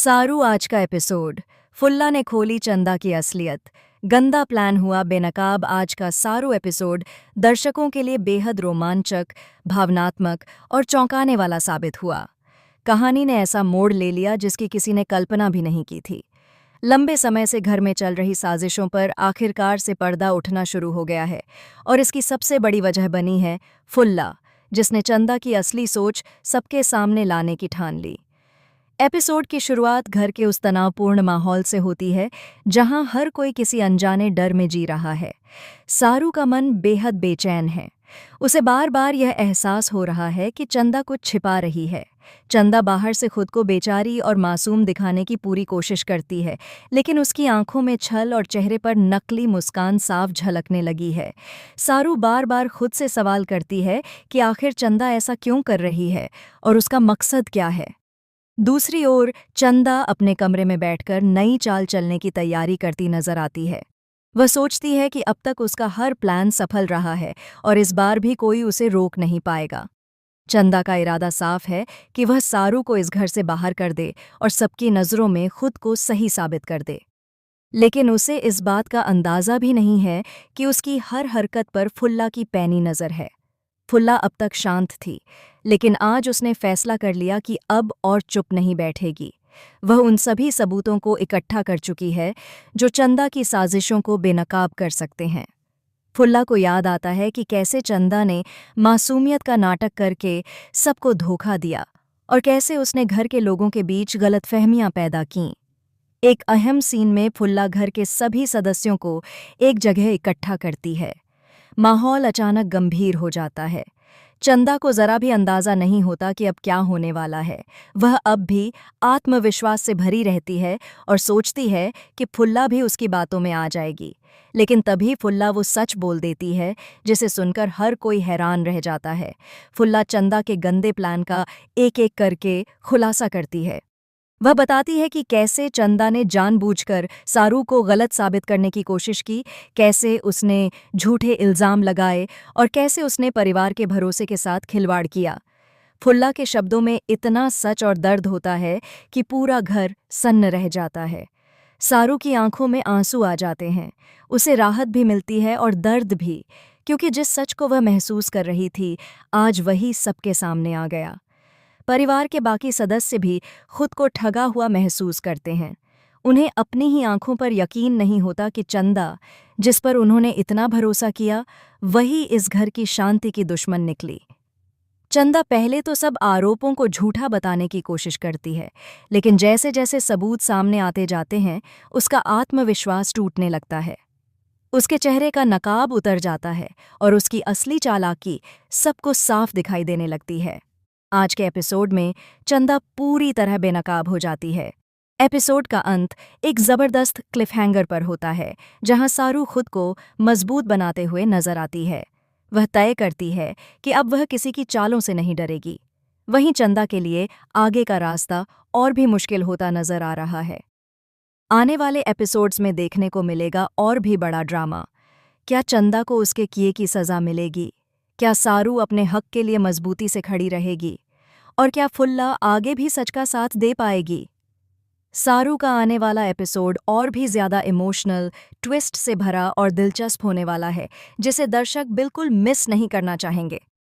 सारू आज का एपिसोड। फुल्ला ने खोली चंदा की असलियत। गंदा प्लान हुआ बेनकाब। आज का सारू एपिसोड दर्शकों के लिए बेहद रोमांचक, भावनात्मक और चौंकाने वाला साबित हुआ। कहानी ने ऐसा मोड़ ले लिया जिसकी किसी ने कल्पना भी नहीं की थी। लंबे समय से घर में चल रही साजिशों पर आखिरकार से पर्दा उठना शुरू हो गया है और इसकी सबसे बड़ी वजह बनी है फुल्ला, जिसने चंदा की असली सोच सबके सामने लाने की ठान ली। एपिसोड की शुरुआत घर के उस तनावपूर्ण माहौल से होती है जहां हर कोई किसी अनजाने डर में जी रहा है। सारू का मन बेहद बेचैन है। उसे बार बार यह एहसास हो रहा है कि चंदा कुछ छिपा रही है। चंदा बाहर से खुद को बेचारी और मासूम दिखाने की पूरी कोशिश करती है, लेकिन उसकी आंखों में छल और चेहरे पर नकली मुस्कान साफ झलकने लगी है। सारू बार बार खुद से सवाल करती है कि आखिर चंदा ऐसा क्यों कर रही है और उसका मकसद क्या है। दूसरी ओर चंदा अपने कमरे में बैठकर नई चाल चलने की तैयारी करती नजर आती है। वह सोचती है कि अब तक उसका हर प्लान सफल रहा है और इस बार भी कोई उसे रोक नहीं पाएगा। चंदा का इरादा साफ है कि वह सारू को इस घर से बाहर कर दे और सबकी नज़रों में खुद को सही साबित कर दे। लेकिन उसे इस बात का अंदाज़ा भी नहीं है कि उसकी हर हरकत पर फुल्ला की पैनी नज़र है। फुल्ला अब तक शांत थी, लेकिन आज उसने फैसला कर लिया कि अब और चुप नहीं बैठेगी। वह उन सभी सबूतों को इकट्ठा कर चुकी है जो चंदा की साजिशों को बेनकाब कर सकते हैं। फुल्ला को याद आता है कि कैसे चंदा ने मासूमियत का नाटक करके सबको धोखा दिया और कैसे उसने घर के लोगों के बीच गलतफहमियां पैदा कीं। एक अहम सीन में फुल्ला घर के सभी सदस्यों को एक जगह इकट्ठा करती है। माहौल अचानक गंभीर हो जाता है। चंदा को जरा भी अंदाजा नहीं होता कि अब क्या होने वाला है। वह अब भी आत्मविश्वास से भरी रहती है और सोचती है कि फुल्ला भी उसकी बातों में आ जाएगी। लेकिन तभी फुल्ला वो सच बोल देती है जिसे सुनकर हर कोई हैरान रह जाता है। फुल्ला चंदा के गंदे प्लान का एक-एक करके खुलासा करती है। वह बताती है कि कैसे चंदा ने जानबूझकर सारू को गलत साबित करने की कोशिश की, कैसे उसने झूठे इल्ज़ाम लगाए और कैसे उसने परिवार के भरोसे के साथ खिलवाड़ किया। फुल्ला के शब्दों में इतना सच और दर्द होता है कि पूरा घर सन्न रह जाता है। सारू की आंखों में आंसू आ जाते हैं। उसे राहत भी मिलती है और दर्द भी, क्योंकि जिस सच को वह महसूस कर रही थी आज वही सबके सामने आ गया। परिवार के बाकी सदस्य भी खुद को ठगा हुआ महसूस करते हैं। उन्हें अपनी ही आंखों पर यकीन नहीं होता कि चंदा, जिस पर उन्होंने इतना भरोसा किया, वही इस घर की शांति की दुश्मन निकली। चंदा पहले तो सब आरोपों को झूठा बताने की कोशिश करती है, लेकिन जैसे जैसे सबूत सामने आते जाते हैं उसका आत्मविश्वास टूटने लगता है। उसके चेहरे का नकाब उतर जाता है और उसकी असली चालाकी सबको साफ दिखाई देने लगती है। आज के एपिसोड में चंदा पूरी तरह बेनकाब हो जाती है। एपिसोड का अंत एक जबरदस्त क्लिफहैंगर पर होता है, जहां सारू खुद को मजबूत बनाते हुए नजर आती है। वह तय करती है कि अब वह किसी की चालों से नहीं डरेगी। वहीं चंदा के लिए आगे का रास्ता और भी मुश्किल होता नजर आ रहा है। आने वाले एपिसोड्स में देखने को मिलेगा और भी बड़ा ड्रामा। क्या चंदा को उसके किए की सजा मिलेगी? क्या सारू अपने हक के लिए मजबूती से खड़ी रहेगी? और क्या फुल्ला आगे भी सच का साथ दे पाएगी? सारू का आने वाला एपिसोड और भी ज्यादा इमोशनल, ट्विस्ट से भरा और दिलचस्प होने वाला है, जिसे दर्शक बिल्कुल मिस नहीं करना चाहेंगे।